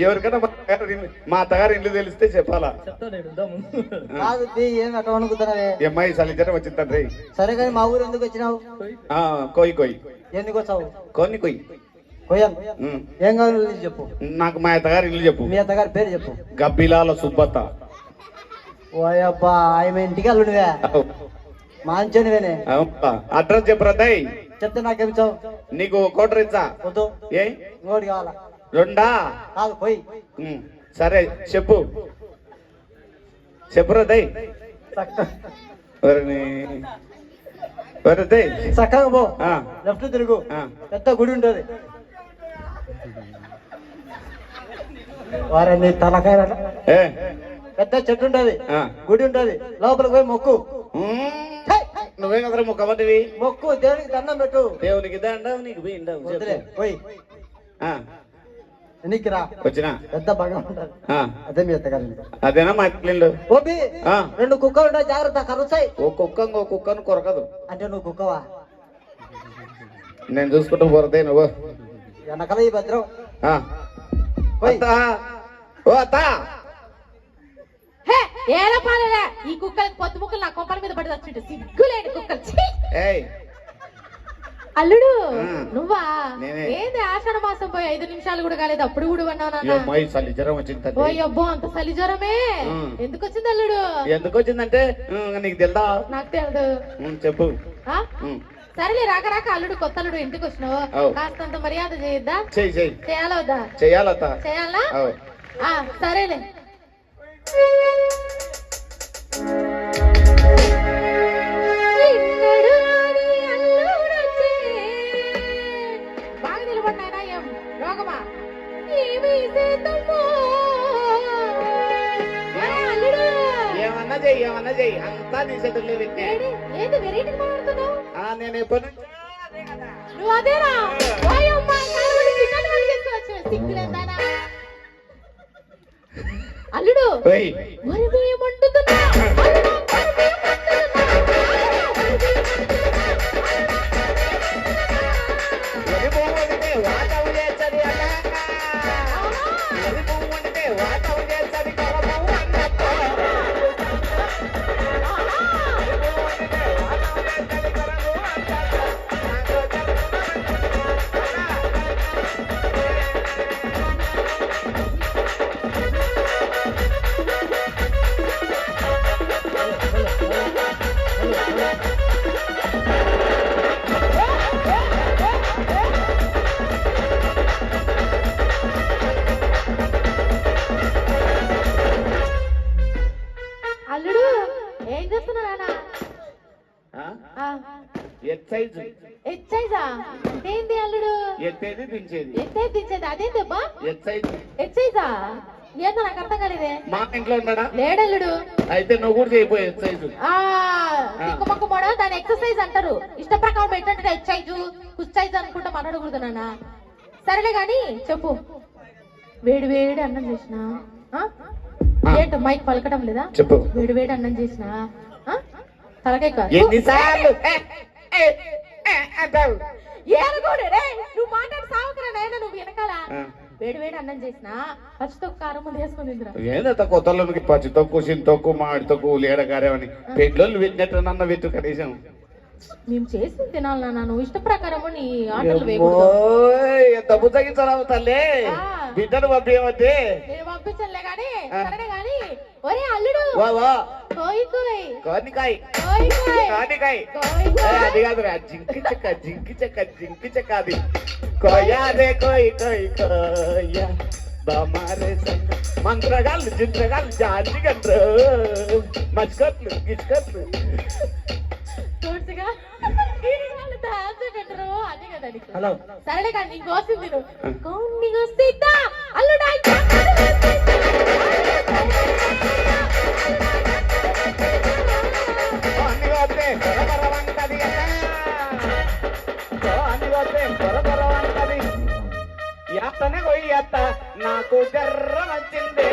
ఎవరికైనా మా అత్తగారి ఇల్లు తెలిస్తే చెప్పాలా? ఏం అట్లా అనుకుతున్నావే? అమ్మాయి సలిజరం వచ్చిందండి. సరే కానీ మా ఊరు ఎందుకు వచ్చినావు? కోయి కోయి. ఎందుకు వచ్చావు? కొన్ని కొయ్యి కొయ్యాను. ఏం కావాలి చెప్పు. నాకు మా అత్తగారి ఇల్లు చెప్పు. మీ అత్తగారి పేరు చెప్పు. గబ్బిలాల సుబ్బత్త. ఓయబ్బా ఆయన ఇంటికి అల్లుడివే, మంచోనివేనే. అడ్రస్ చెప్పరా దయ్? చెప్తే నాకేమిచ్చావు? నీకు కోటర్ ఇచ్చా? వద్దు. ఏ ఇంకోటి కావాలా? రెండా? కాదు పోయి. సరే చెప్పు. చెప్పురా దయ్. చక్కగా పో, లెఫ్ట్ తిరుగు, పెద్ద గుడి ఉంటది. వారండి తలకాయ పెద్ద చెట్టు ఉంటది, గుడి ఉంటది, లోపలికి పోయి మొక్కు. నువ్వే కదా మొక్కబడివి. మొక్కు, దేవునికి దండం పెట్టు. దేవునికి దండం, నీకు పోయి ఎన్నికి రా. వచ్చినా పెద్ద బాగా ఉంటది. అదే మీ అత్తగారి. అదేనా మా ఇల్లు? ఓపి రెండు కుక్కలు ఉంటాయి, జాగ్రత్త కరుస్తాయి. ఓ కుక్కను కొరకదు. అంటే నువ్వు కుక్కవా? నేను చూసుకుంటూ పోరదే నువ్వు. వెనకాల ఈ భద్రం. ఓ అత్త, ఏలా పాలేదా ఈ కుక్కలకి పొత్తు ముక్కలు నా కొంపల మీద పడి వచ్చింటే సిగ్గులేని కుక్కలు. అల్లుడు నువ్వా? ఏంది ఆషాఢ మాసం పోయి 5 నిమిషాలు కూడా కాలేదు, అప్పుడు కూడా సలిజ్వరం వచ్చింది. అబ్బో అంత సలిజ్వరమే ఎందుకు వచ్చింది అల్లుడు? ఎందుకు వచ్చిందంటే నీకు తెలుదా? నాకు తెలియదు. చెప్పు. సరేలే రాక రాక అల్లుడు కొత్త అల్లుడు ఇంటికి వచ్చినావు, కాస్తంత మర్యాద చేయొద్దా? చేయాలా వద్దా? చేయాలా? సరేలే. బాగా నిలబడినాయనా ఏం రోగమా? ఏమన్నా చెయ్యి అంతా నీ చేతుల్లో పెట్టే. ఏది వెరైటీ మాట్లాడుతున్నావు? నేను ఎప్పుడు నువ్వు అదేనా? అల్లుడు ఏమంటున్నా? అల్లుడు ఏం చేస్తున్నారా? ఎక్సైజా? ఏంది అల్లుడు? ఎత్తేది దించేది. ఎత్తేది దించేది అదేందబ్బా? ఎక్సైజా ఏందో నాకు అర్థం కాలేదే. మా ఇంట్లో ఉన్నాడా? లేడల్లుడు. అయితే నువ్వు కూడా చేయిపోయి ఎక్సైజ్. తిక్కుమక్క మోడ దాని ఎక్సర్సైజ్ అంటారు. ఇష్ట ప్రకారం ఏంటంటే ఎక్సైజ్ కుసైజ్ అనుకుంటా మాట్లాడకూడదు నాన్న. సరేలే గాని చెప్పు. వేడి వేడి అన్నం చేసిన ఏంటో మైక్ పలకటం లేదా? చెప్పు. వేడి వేడి అన్నం చేసిన తలకాయ నువ్వు మాట్లాడి సాగుతున్నా నాయన. నువ్వు వెనకాల వేడి వేడి అన్నం చేసిన పచ్చితో కారం ముందు వేసుకుని ఏంత కొత్తలోకి పచ్చితో సింతోకు మాడితో లేడగారేమని పెళ్ళోళ్ళు పెట్టినట్టు నన్న పెట్టు కనీసం. మేము చేసి తినాలి నాన్న, నువ్వు ఇష్ట ప్రకారము నీ ఆటలు డబ్బు తగ్గించాలి తల్లి. బిడ్డను పంపించే నేను పంపించలే గాని. సరే గాని ఒరే అల్లుడు అది కాదురా జింకి చెక్క అది కోయారే కోయి కోయ బామారే మంత్రగాళ్ళు జింత్రగాళ్ళు జాలి గండ్రు మచ్చుకట్లు గిచ్చుకట్లు హలో. సరేలే కానీ నీకు వస్తుంది నీకు వస్తుందా అల్లుడా? ఎత్తనే పోయి ఎత్త నాకు జర్ర వచ్చింది.